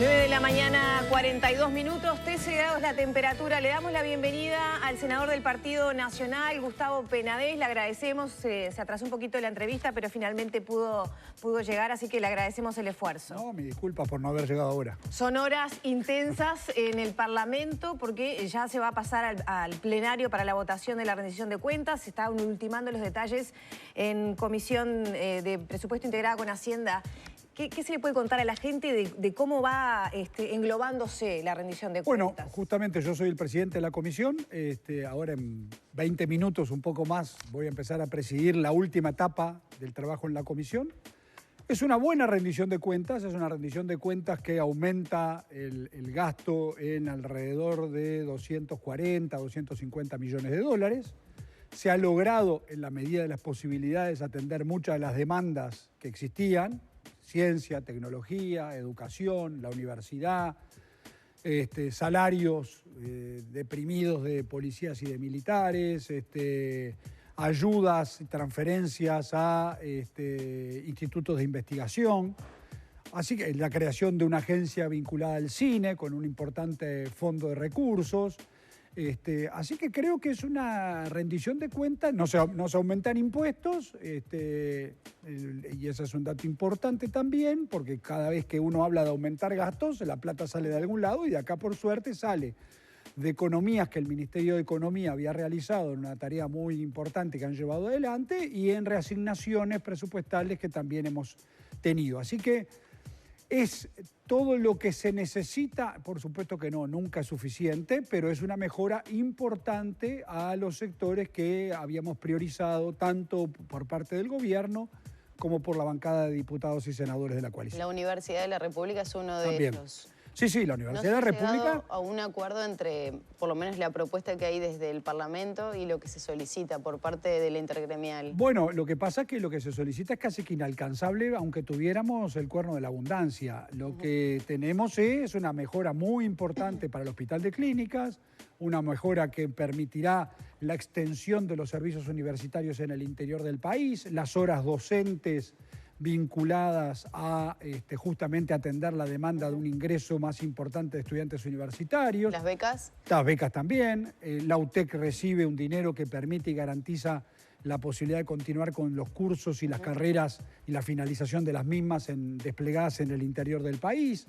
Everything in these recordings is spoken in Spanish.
9 de la mañana, 42 minutos, 13 grados la temperatura. Le damos la bienvenida al senador del Partido Nacional, Gustavo Penades. Le agradecemos, se atrasó un poquito la entrevista, pero finalmente pudo llegar, así que le agradecemos el esfuerzo. No, mi disculpa por no haber llegado ahora. Son horas intensas en el Parlamento porque ya se va a pasar al plenario para la votación de la rendición de cuentas. Se están ultimando los detalles en Comisión de Presupuesto Integrada con Hacienda. ¿Qué se le puede contar a la gente de cómo va englobándose la rendición de cuentas? Bueno, justamente yo soy el presidente de la comisión. Ahora en 20 minutos, un poco más, voy a empezar a presidir la última etapa del trabajo en la comisión. Es una buena rendición de cuentas, es una rendición de cuentas que aumenta el gasto en alrededor de 240, 250 millones de dólares. Se ha logrado, en la medida de las posibilidades, atender muchas de las demandas que existían. Ciencia, tecnología, educación, la universidad, salarios deprimidos de policías y de militares, ayudas y transferencias a institutos de investigación. Así que la creación de una agencia vinculada al cine con un importante fondo de recursos. Así que creo que es una rendición de cuentas, no se aumentan impuestos, y ese es un dato importante también, porque cada vez que uno habla de aumentar gastos, la plata sale de algún lado y de acá por suerte sale de economías que el Ministerio de Economía había realizado en una tarea muy importante que han llevado adelante y en reasignaciones presupuestales que también hemos tenido. Así que es todo lo que se necesita, por supuesto que no, nunca es suficiente, pero es una mejora importante a los sectores que habíamos priorizado tanto por parte del gobierno como por la bancada de diputados y senadores de la coalición. La Universidad de la República es uno de También. ellos. Sí, la Universidad de la República. A un acuerdo entre, por lo menos, la propuesta que hay desde el Parlamento y lo que se solicita por parte de la intergremial. Bueno, lo que pasa es que lo que se solicita es casi que inalcanzable, aunque tuviéramos el cuerno de la abundancia. Lo que tenemos es una mejora muy importante para el Hospital de Clínicas, una mejora que permitirá la extensión de los servicios universitarios en el interior del país, las horas docentes vinculadas a justamente atender la demanda de un ingreso más importante de estudiantes universitarios. ¿Las becas? Las becas también. La UTEC recibe un dinero que permite y garantiza la posibilidad de continuar con los cursos y las carreras y la finalización de las mismas desplegadas en el interior del país.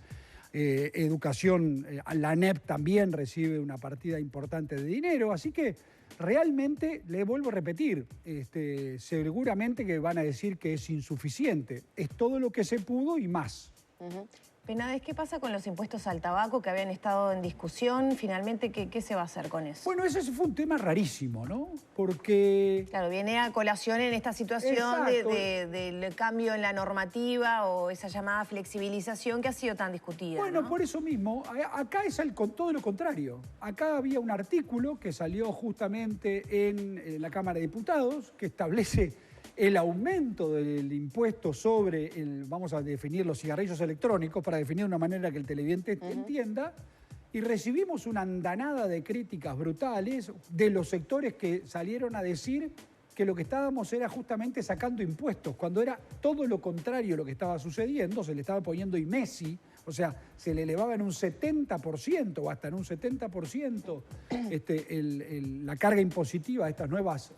Educación, la ANEP también recibe una partida importante de dinero, así que realmente, le vuelvo a repetir, seguramente que van a decir que es insuficiente. Es todo lo que se pudo y más. Penades, ¿qué pasa con los impuestos al tabaco que habían estado en discusión? Finalmente, ¿qué se va a hacer con eso? Bueno, ese fue un tema rarísimo, ¿no? Porque... Claro, viene a colación en esta situación del cambio en la normativa o esa llamada flexibilización que ha sido tan discutida. Bueno, ¿no? por eso mismo, acá es todo lo contrario. Acá había un artículo que salió justamente en la Cámara de Diputados que establece el aumento del impuesto sobre, vamos a definir los cigarrillos electrónicos para definir de una manera que el televidente entienda, y recibimos una andanada de críticas brutales de los sectores que salieron a decir que lo que estábamos era justamente sacando impuestos, cuando era todo lo contrario lo que estaba sucediendo, se le estaba poniendo Messi, o sea, se le elevaba en un 70% o hasta en un 70% la carga impositiva de estas nuevas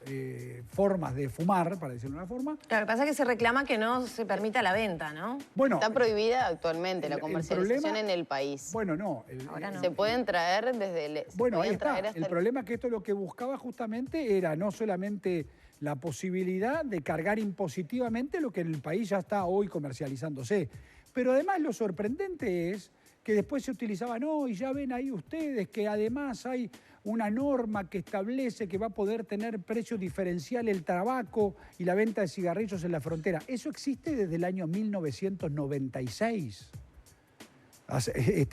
formas de fumar, para decirlo de una forma. Claro, lo que pasa es que se reclama que no se permita la venta, ¿no? Bueno, está prohibida actualmente la comercialización en el país. Bueno, no. Ahora no. Se pueden traer desde el... Bueno, ahí está. El problema es que esto lo que buscaba justamente era no solamente la posibilidad de cargar impositivamente lo que en el país ya está hoy comercializándose, pero además lo sorprendente es que después se utilizaba, no, y ya ven ahí ustedes que además hay una norma que establece que va a poder tener precio diferencial el tabaco y la venta de cigarrillos en la frontera. Eso existe desde el año 1996.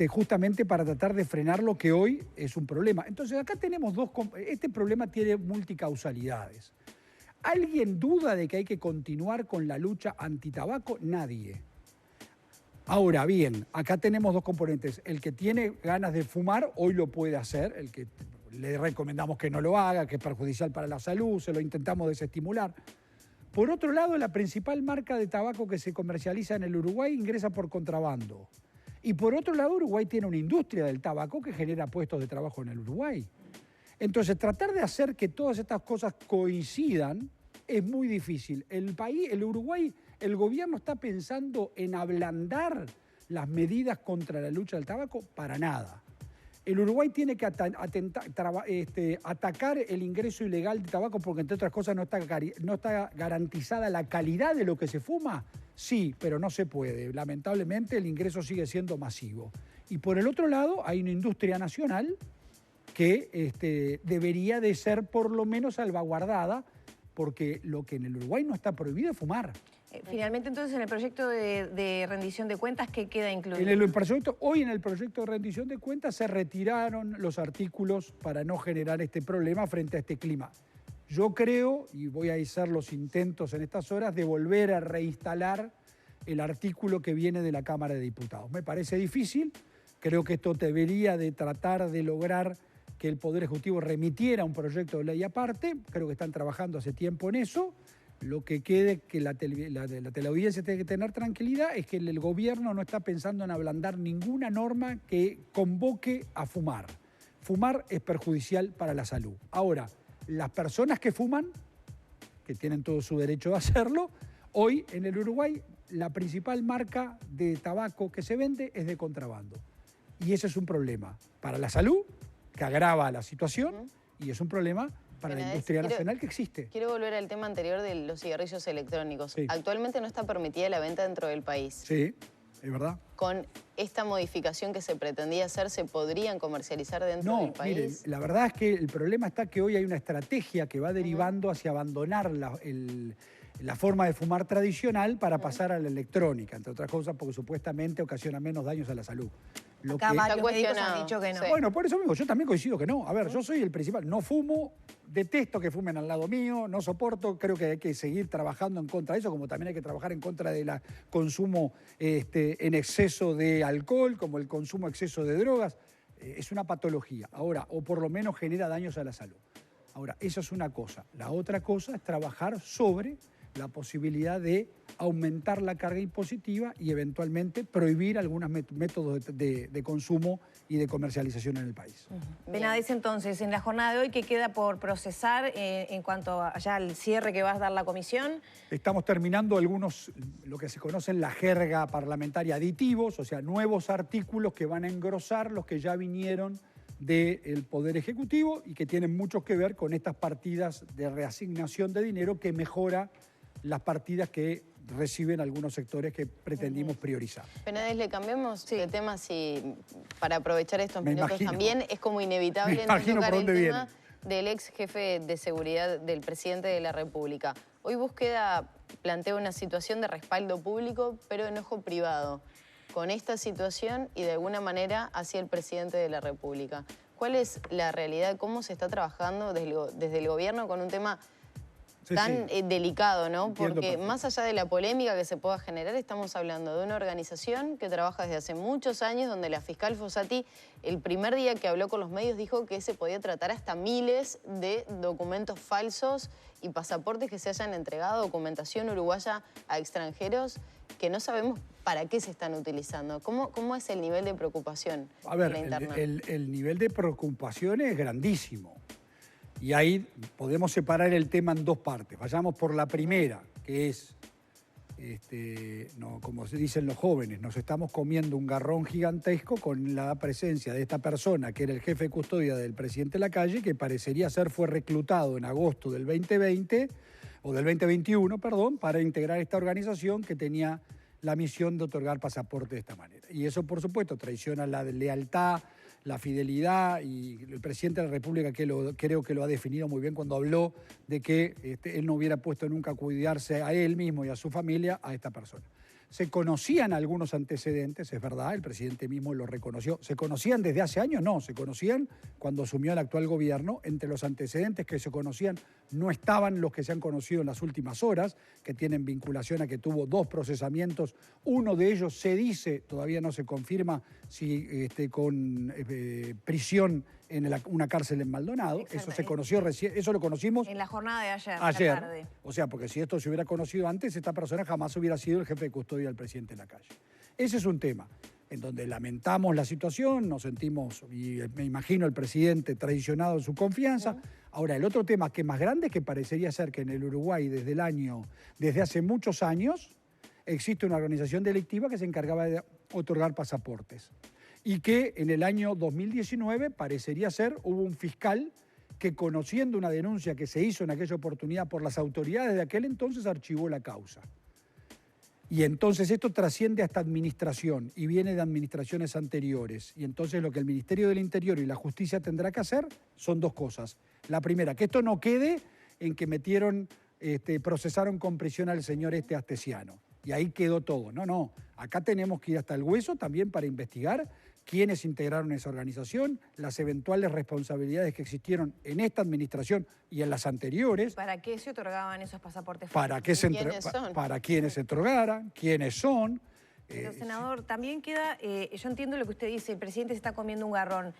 Justamente para tratar de frenar lo que hoy es un problema. Entonces acá tenemos este problema tiene multicausalidades. ¿Alguien duda de que hay que continuar con la lucha antitabaco? Nadie. Ahora bien, acá tenemos dos componentes. El que tiene ganas de fumar hoy lo puede hacer, el que le recomendamos que no lo haga, que es perjudicial para la salud, se lo intentamos desestimular. Por otro lado, la principal marca de tabaco que se comercializa en el Uruguay ingresa por contrabando. Y por otro lado, Uruguay tiene una industria del tabaco que genera puestos de trabajo en el Uruguay. Entonces, tratar de hacer que todas estas cosas coincidan es muy difícil. El Uruguay, el gobierno está pensando en ablandar las medidas contra la lucha del tabaco para nada. El Uruguay tiene que atacar el ingreso ilegal de tabaco porque, entre otras cosas, no está garantizada la calidad de lo que se fuma. Sí, pero no se puede. Lamentablemente, el ingreso sigue siendo masivo. Y por el otro lado, hay una industria nacional que debería de ser por lo menos salvaguardada, porque lo que en el Uruguay no está prohibido es fumar. Finalmente, entonces, en el proyecto de rendición de cuentas, ¿qué queda incluido? Hoy en el proyecto de rendición de cuentas se retiraron los artículos para no generar este problema frente a este clima. Yo creo, y voy a hacer los intentos en estas horas, de volver a reinstalar el artículo que viene de la Cámara de Diputados. Me parece difícil, creo que esto debería de tratar de lograr que el Poder Ejecutivo remitiera un proyecto de ley aparte, creo que están trabajando hace tiempo en eso. Lo que quede que la teleaudiencia tiene que tener tranquilidad es que el gobierno no está pensando en ablandar ninguna norma que convoque a fumar. Fumar es perjudicial para la salud. Ahora, las personas que fuman, que tienen todo su derecho de hacerlo, hoy en el Uruguay la principal marca de tabaco que se vende es de contrabando. Y ese es un problema para la salud, que agrava la situación, y es un problema para la industria nacional que existe. Quiero volver al tema anterior de los cigarrillos electrónicos. Sí. Actualmente no está permitida la venta dentro del país. Sí, es verdad. Con esta modificación que se pretendía hacer, ¿se podrían comercializar dentro del país? Mire, la verdad es que el problema está que hoy hay una estrategia que va derivando hacia abandonar la forma de fumar tradicional para pasar a la electrónica, entre otras cosas porque supuestamente ocasiona menos daños a la salud. Acá varios médicos han dicho que no. Sí. Bueno, por eso mismo, yo también coincido que no. A ver, yo soy el principal, no fumo, detesto que fumen al lado mío, no soporto, creo que hay que seguir trabajando en contra de eso, como también hay que trabajar en contra del consumo en exceso de alcohol, como el consumo exceso de drogas. Es una patología, ahora, o por lo menos genera daños a la salud. Ahora, eso es una cosa. La otra cosa es trabajar sobre la posibilidad de aumentar la carga impositiva y eventualmente prohibir algunos métodos de consumo y de comercialización en el país. Benadés, entonces, en la jornada de hoy, ¿qué queda por procesar en cuanto a ya al cierre que va a dar la comisión? Estamos terminando algunos, lo que se conocen la jerga parlamentaria, aditivos, o sea, nuevos artículos que van a engrosar los que ya vinieron del Poder Ejecutivo y que tienen mucho que ver con estas partidas de reasignación de dinero que mejora las partidas que reciben algunos sectores que pretendimos priorizar. Benadés, le cambiamos de tema para aprovechar estos minutos también. Es como inevitable no tocar el tema del ex jefe de seguridad del presidente de la República. Hoy Búsqueda plantea una situación de respaldo público, pero enojo privado, con esta situación y de alguna manera hacia el presidente de la República. ¿Cuál es la realidad? ¿Cómo se está trabajando desde el gobierno con un tema tan delicado, ¿no? Entiendo, porque más allá de la polémica que se pueda generar, estamos hablando de una organización que trabaja desde hace muchos años, donde la fiscal Fossati, el primer día que habló con los medios, dijo que se podía tratar hasta miles de documentos falsos y pasaportes que se hayan entregado, documentación uruguaya a extranjeros que no sabemos para qué se están utilizando. ¿Cómo es el nivel de preocupación a ver, en la interna? El nivel de preocupación es grandísimo. Y ahí podemos separar el tema en dos partes. Vayamos por la primera, que es, como se dicen los jóvenes, nos estamos comiendo un garrón gigantesco con la presencia de esta persona, que era el jefe de custodia del presidente Lacalle, que parecería fue reclutado en agosto del 2020, o del 2021, perdón, para integrar esta organización que tenía la misión de otorgar pasaporte de esta manera. Y eso, por supuesto, traiciona la lealtad, la fidelidad, y el presidente de la República creo que lo ha definido muy bien cuando habló de que él no hubiera puesto nunca a cuidarse a él mismo y a su familia a esta persona. Se conocían algunos antecedentes, es verdad, el presidente mismo lo reconoció. ¿Se conocían desde hace años? No, se conocían cuando asumió el actual gobierno. Entre los antecedentes que se conocían no estaban los que se han conocido en las últimas horas, que tienen vinculación a que tuvo 2 procesamientos. Uno de ellos se dice, todavía no se confirma, si con prisión en una cárcel en Maldonado. Eso se conoció recién, eso lo conocimos en la jornada de ayer, ayer. la tarde. O sea, porque si esto se hubiera conocido antes, esta persona jamás hubiera sido el jefe de custodia del presidente Lacalle. Ese es un tema. en donde lamentamos la situación, nos sentimos, y me imagino el presidente traicionado en su confianza. Ahora, el otro tema que es más grande, que parecería ser que en el Uruguay desde hace muchos años, existe una organización delictiva que se encargaba de otorgar pasaportes. Y que en el año 2019 parecería ser, hubo un fiscal que, conociendo una denuncia que se hizo en aquella oportunidad por las autoridades de aquel entonces, archivó la causa. Y entonces esto trasciende a esta administración y viene de administraciones anteriores. Y entonces lo que el Ministerio del Interior y la Justicia tendrá que hacer son dos cosas. La primera, que esto no quede en que procesaron con prisión al señor Astesiano. Y ahí quedó todo. No, acá tenemos que ir hasta el hueso también para investigar quiénes integraron esa organización, las eventuales responsabilidades que existieron en esta administración y en las anteriores. ¿Para qué se otorgaban esos pasaportes? Para quiénes se otorgaran, quiénes son. Pero, senador, también queda, yo entiendo lo que usted dice, el presidente se está comiendo un garrón.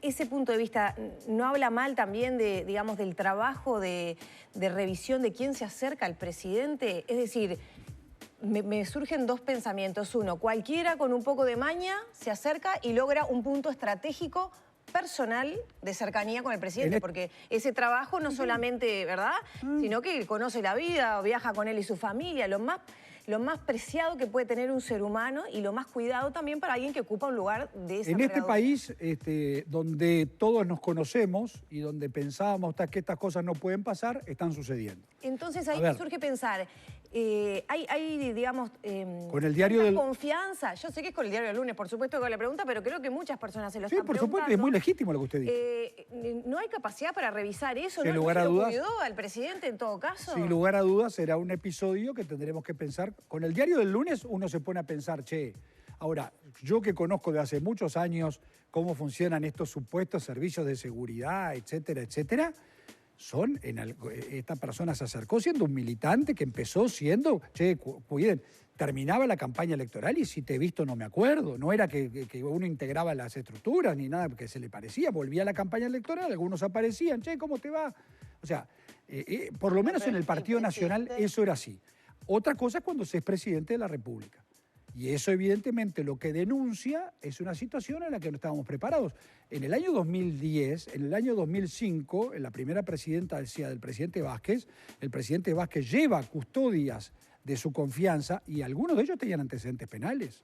Ese punto de vista, ¿no habla mal también del trabajo de revisión de quién se acerca al presidente? Es decir, me surgen dos pensamientos. Uno, cualquiera con un poco de maña se acerca y logra un punto estratégico personal de cercanía con el presidente, porque ese trabajo no solamente, ¿verdad?, sino que conoce la vida, viaja con él y su familia, lo más preciado que puede tener un ser humano y lo más cuidado también para alguien que ocupa un lugar de esa envergadura. Este país, donde todos nos conocemos y donde pensábamos que estas cosas no pueden pasar, están sucediendo. Entonces ahí me surge pensar, hay digamos, con el diario del... confianza. Yo sé que es con el diario del lunes, por supuesto que hago la pregunta, pero creo que muchas personas se lo están preguntando. Sí, por supuesto, es muy legítimo lo que usted dice. ¿No hay capacidad para revisar eso? Sin ¿No lugar a dudas, cuidó al presidente en todo caso? Sin lugar a dudas será un episodio que tendremos que pensar. Con el diario del lunes uno se pone a pensar, ahora, yo que conozco de hace muchos años cómo funcionan estos supuestos servicios de seguridad, etcétera, etcétera, esta persona se acercó siendo un militante que empezó siendo, cuiden, terminaba la campaña electoral y si te he visto no me acuerdo, no era que uno integraba las estructuras ni nada que se le parecía, volvía a la campaña electoral, algunos aparecían, ¿cómo te va? O sea, por lo menos en el Partido Nacional eso era así. Otra cosa es cuando se es presidente de la República. Y eso evidentemente lo que denuncia es una situación en la que no estábamos preparados. En el año 2010, en el año 2005, en la primera presidencia del presidente Vázquez, el presidente Vázquez lleva custodias de su confianza y algunos de ellos tenían antecedentes penales.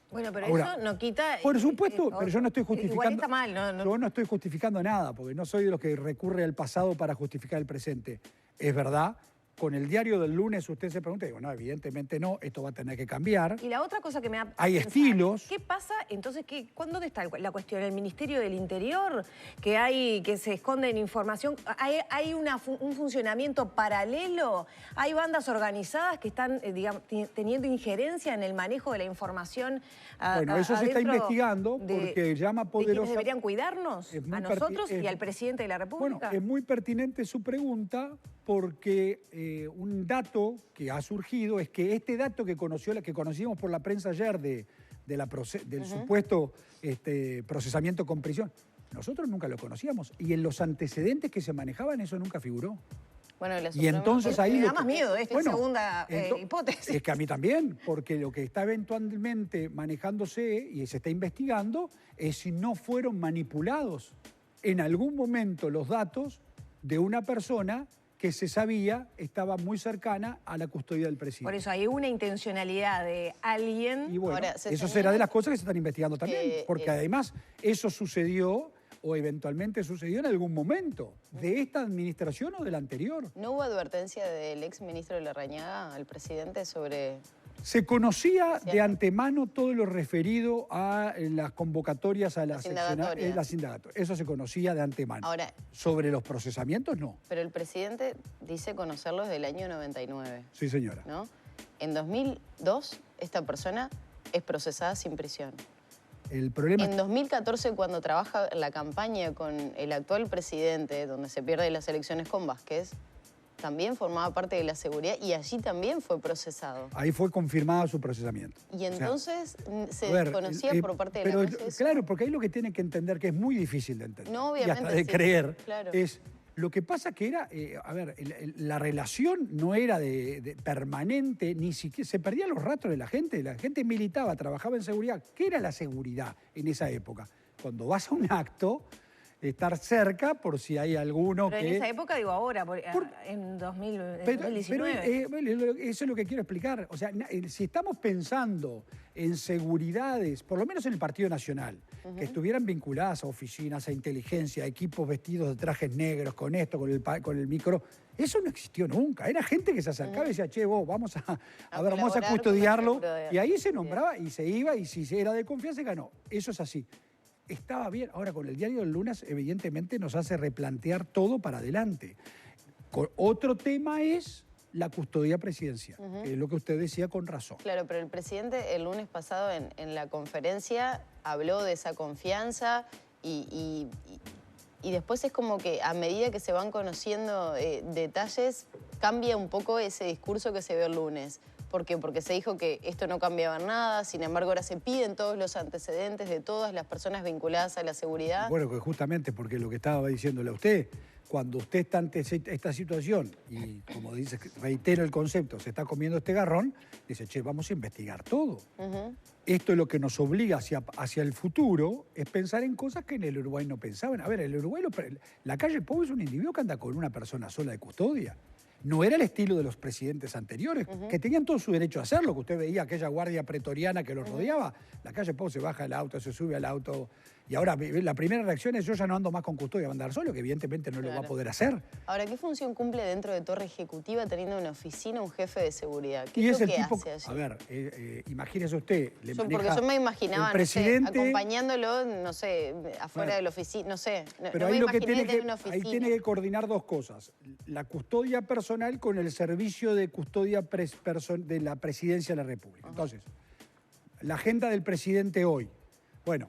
Bueno, pero ahora, eso no quita... Por supuesto, pero yo no estoy justificando... Igual está mal, ¿no? Yo no estoy justificando nada, porque no soy de los que recurre al pasado para justificar el presente. Es verdad. Con el diario del lunes usted se pregunta, digo, no, evidentemente no, esto va a tener que cambiar. Y la otra cosa que me da... Hay estilos. ¿Qué pasa? Entonces, ¿dónde está la cuestión? ¿El Ministerio del Interior? ¿Que se esconde en información? ¿Hay un funcionamiento paralelo? ¿Hay bandas organizadas que están, digamos, teniendo injerencia en el manejo de la información? Bueno, eso se está investigando porque llama poderosa... ¿Quiénes deberían cuidarnos? A nosotros y al presidente de la República. Bueno, es muy pertinente su pregunta porque... un dato que ha surgido es que este dato que conocimos por la prensa ayer del supuesto procesamiento con prisión, nosotros nunca lo conocíamos y en los antecedentes que se manejaban eso nunca figuró. Bueno, y entonces ahí... Me da más miedo segunda hipótesis. Es que a mí también, porque lo que está eventualmente manejándose y se está investigando es si no fueron manipulados en algún momento los datos de una persona que se sabía estaba muy cercana a la custodia del presidente. Por eso hay una intencionalidad de alguien... Y bueno, ahora, eso será de las cosas que se están investigando también, porque además eso sucedió o eventualmente sucedió en algún momento de esta administración o de la anterior. ¿No hubo advertencia del ex ministro Larrañaga al presidente sobre...? Se conocía de antemano todo lo referido a las convocatorias a las indagatorias. Eso se conocía de antemano. Ahora, sobre los procesamientos, no. Pero el presidente dice conocerlos del año 99. Sí, señora. ¿No? En 2002, esta persona es procesada sin prisión. El problema en 2014, cuando trabaja la campaña con el actual presidente, donde se pierde las elecciones con Vázquez, también formaba parte de la seguridad y allí también fue procesado. Ahí fue confirmado su procesamiento. Y entonces se desconocía por parte de la mesa. Claro, porque ahí lo que tienen que entender, que es muy difícil de entender, no, obviamente, y hasta de creer, claro, es Lo que pasa que era, la relación no era de permanente, ni siquiera se perdían los rastros de la gente militaba, trabajaba en seguridad. ¿Qué era la seguridad en esa época? Cuando vas a un acto, estar cerca por si hay alguno pero que... en esa época, digo ahora, en 2019. Pero eso es lo que quiero explicar. O sea, si estamos pensando en seguridades, por lo menos en el Partido Nacional, que estuvieran vinculadas a oficinas, a inteligencia, a equipos vestidos de trajes negros, con esto, con el micro, eso no existió nunca. Era gente que se acercaba y decía, che, vos, vamos a custodiarlo. Y ahí se nombraba y se iba, y si era de confianza, ganó. Eso es así. Estaba bien. Ahora, con el diario del lunes, evidentemente, nos hace replantear todo para adelante. Otro tema es la custodia presidencial, que es lo que usted decía con razón. Claro, pero el presidente el lunes pasado en la conferencia habló de esa confianza y después es como que a medida que se van conociendo detalles, cambia un poco ese discurso que se vio el lunes. ¿Por qué? Porque se dijo que esto no cambiaba en nada, sin embargo ahora se piden todos los antecedentes de todas las personas vinculadas a la seguridad. Bueno, que justamente porque lo que estaba diciéndole a usted, cuando usted está ante esta situación y, como dice, reitero el concepto, se está comiendo este garrón, dice, che, vamos a investigar todo. Esto es lo que nos obliga hacia el futuro, es pensar en cosas que en el Uruguay no pensaban. A ver, el Uruguay, la calle Pou es un individuo que anda con una persona sola de custodia. No era el estilo de los presidentes anteriores, que tenían todo su derecho a hacerlo, que usted veía aquella guardia pretoriana que los rodeaba. La calle Pou se baja del auto, se sube al auto, y ahora la primera reacción es yo ya no ando más con custodia, va a andar solo, que evidentemente no lo va a poder hacer. Ahora, ¿qué función cumple dentro de Torre Ejecutiva teniendo una oficina un jefe de seguridad? ¿Qué es lo el que tipo, hace allí? A ver, imagínese usted, Porque yo me imaginaba, presidente, no sé, acompañándolo, no sé, afuera de la oficina, no sé. Pero ahí, ahí tiene que coordinar dos cosas. La custodia personal con el servicio de custodia de la Presidencia de la República. Entonces, la agenda del presidente hoy. Bueno,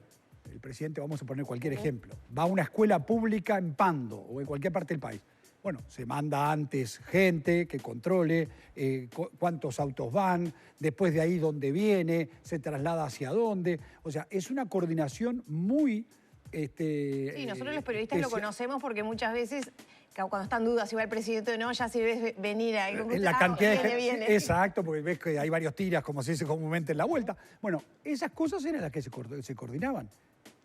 el presidente, vamos a poner cualquier ejemplo, va a una escuela pública en Pando o en cualquier parte del país. Bueno, se manda antes gente que controle cuántos autos van, después de ahí dónde viene, se traslada hacia dónde. O sea, es una coordinación muy... sí, nosotros los periodistas lo conocemos porque muchas veces, cuando están dudas si va el presidente o no, ya si ves venir ahí. La cantidad de gente. Exacto, porque ves que hay varios tiras, como se dice comúnmente en la vuelta. Bueno, esas cosas eran las que se coordinaban.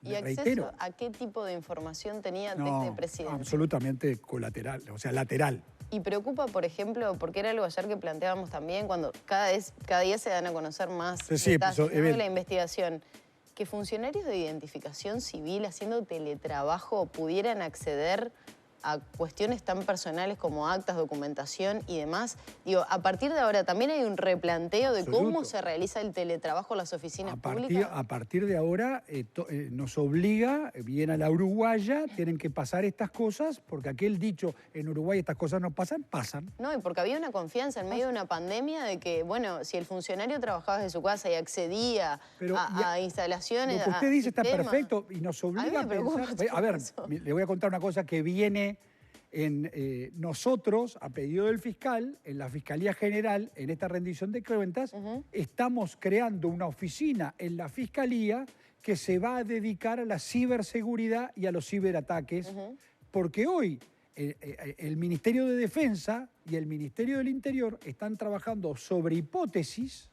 ¿Y acceso a qué tipo de información tenía este presidente? Absolutamente colateral, o sea, lateral. Y preocupa, por ejemplo, porque era algo ayer que planteábamos también, cuando cada día se dan a conocer más detalles de la investigación, que funcionarios de identificación civil haciendo teletrabajo pudieran acceder a cuestiones tan personales como actas, documentación y demás. Digo, a partir de ahora también hay un replanteo de cómo se realiza el teletrabajo en las oficinas públicas. A partir de ahora nos obliga, bien a la uruguaya, tienen que pasar estas cosas, porque aquel dicho, en Uruguay estas cosas no pasan, pasan. No, y porque había una confianza en medio de una pandemia de que, bueno, si el funcionario trabajaba desde su casa y accedía a instalaciones... Lo que usted dice está perfecto y nos obliga a pensar... A ver, le voy a contar una cosa que viene... nosotros, a pedido del fiscal, en la Fiscalía General, en esta rendición de cuentas, estamos creando una oficina en la Fiscalía que se va a dedicar a la ciberseguridad y a los ciberataques, porque hoy el Ministerio de Defensa y el Ministerio del Interior están trabajando sobre hipótesis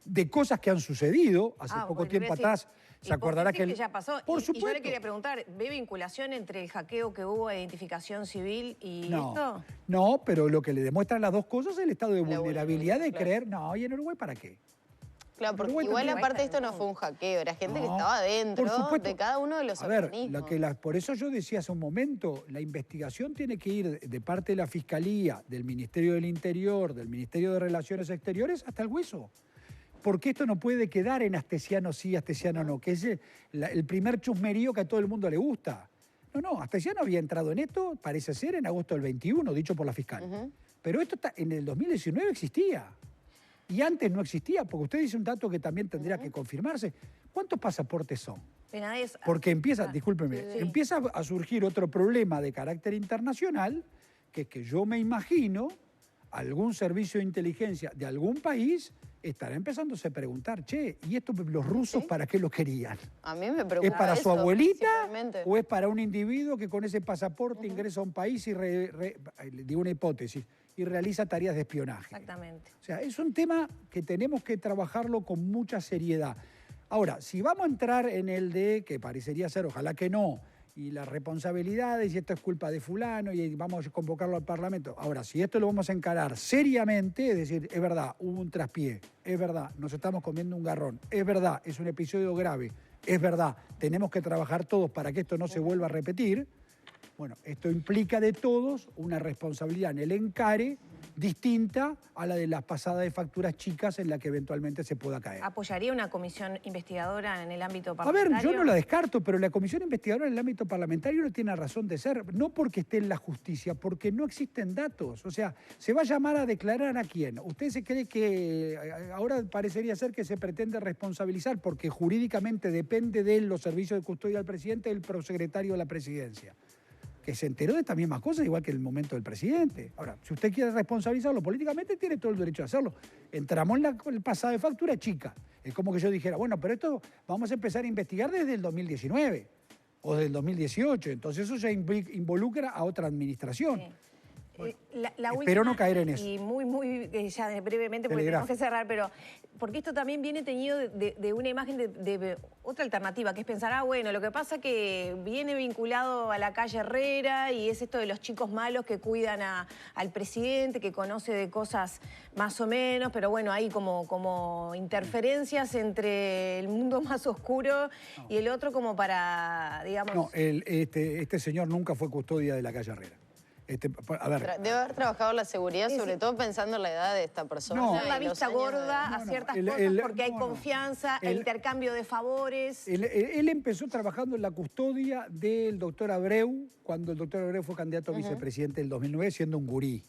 de cosas que han sucedido hace poco tiempo atrás. Se acordará que ya pasó. Por supuesto. Y yo le quería preguntar, ¿ve vinculación entre el hackeo que hubo de identificación civil y esto? No, pero lo que le demuestran las dos cosas es el estado de vulnerabilidad de creer, no, ¿y en Uruguay para qué? Claro, porque igual aparte esto no fue un hackeo, era gente que estaba dentro de cada uno de los organismos. Por eso yo decía hace un momento, la investigación tiene que ir de parte de la Fiscalía, del Ministerio del Interior, del Ministerio de Relaciones Exteriores, hasta el hueso. Porque esto no puede quedar en Astesiano sí, Astesiano no, que es el primer chusmerío que a todo el mundo le gusta. No, Astesiano había entrado en esto, parece ser, en agosto del 21, dicho por la fiscal. Pero esto en el 2019 existía. Y antes no existía, porque usted dice un dato que también tendría que confirmarse. ¿Cuántos pasaportes son? Porque empieza, discúlpeme, empieza a surgir otro problema de carácter internacional, que es que yo me imagino algún servicio de inteligencia de algún país estará empezándose a preguntar, che, ¿y esto los rusos para qué lo querían? A mí me preocupa. ¿Es para su abuelita o es para un individuo que con ese pasaporte ingresa a un país y, digo una hipótesis, y realiza tareas de espionaje? Exactamente. O sea, es un tema que tenemos que trabajarlo con mucha seriedad. Ahora, si vamos a entrar en el de, que parecería ser, ojalá que no, y las responsabilidades, y esto es culpa de fulano, y vamos a convocarlo al Parlamento. Ahora, si esto lo vamos a encarar seriamente, es decir, es verdad, hubo un traspié, es verdad, nos estamos comiendo un garrón, es verdad, es un episodio grave, es verdad, tenemos que trabajar todos para que esto no se vuelva a repetir, bueno, esto implica de todos una responsabilidad en el encare distinta a la de las pasadas de facturas chicas en la que eventualmente se pueda caer. ¿Apoyaría una comisión investigadora en el ámbito A parlamentario? ver, yo no la descarto, pero la comisión investigadora en el ámbito parlamentario no tiene razón de ser, no porque esté en la justicia, porque no existen datos. O sea, ¿se va a llamar a declarar a quién? ¿Usted se cree que ahora parecería ser que se pretende responsabilizar porque jurídicamente depende de los servicios de custodia del presidente el prosecretario de la presidencia? Que se enteró de estas mismas cosas, igual que en el momento del presidente. Ahora, si usted quiere responsabilizarlo políticamente, tiene todo el derecho a hacerlo. Entramos en la pasada de factura chica. Es como que yo dijera, bueno, pero esto vamos a empezar a investigar desde el 2019 o desde el 2018. Entonces eso ya involucra a otra administración. Sí. Bueno, espero no caer en eso. Y muy, ya brevemente, porque tenemos que cerrar, pero porque esto también viene teñido de una imagen de otra alternativa, que es pensar, bueno, lo que pasa que viene vinculado a la calle Herrera y es esto de los chicos malos que cuidan al presidente, que conoce de cosas más o menos, pero bueno, hay como interferencias entre el mundo más oscuro y el otro como para, digamos... No, este señor nunca fue custodia de la calle Herrera. A ver. Debe haber trabajado la seguridad, sobre todo pensando en la edad de esta persona. No, la vista gorda a ciertas cosas porque hay confianza, el intercambio de favores. Él empezó trabajando en la custodia del doctor Abreu, cuando el doctor Abreu fue candidato a vicepresidente del 2009, siendo un gurí.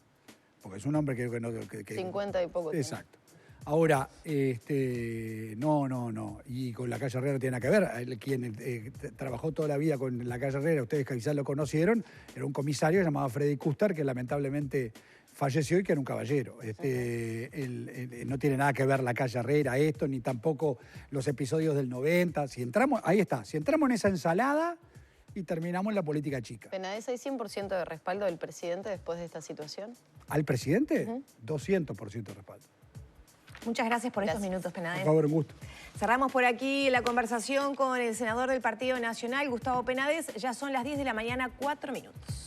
Porque es un hombre que no... 50 y poco. Exacto. Ahora, no. Y con la calle Herrera no tiene nada que ver. Quien trabajó toda la vida con la calle Herrera, ustedes quizás lo conocieron, era un comisario llamado Freddy Custar, que lamentablemente falleció y que era un caballero. No tiene nada que ver la calle Herrera, esto, ni tampoco los episodios del 90. Si entramos, ahí está, si entramos en esa ensalada y terminamos en la política chica. ¿Penades hay 100% de respaldo del presidente después de esta situación? ¿Al presidente? 200% de respaldo. Muchas gracias por estos minutos, Penades. Por favor, un gusto. Cerramos por aquí la conversación con el senador del Partido Nacional, Gustavo Penades. Ya son las 10 de la mañana, 4 minutos.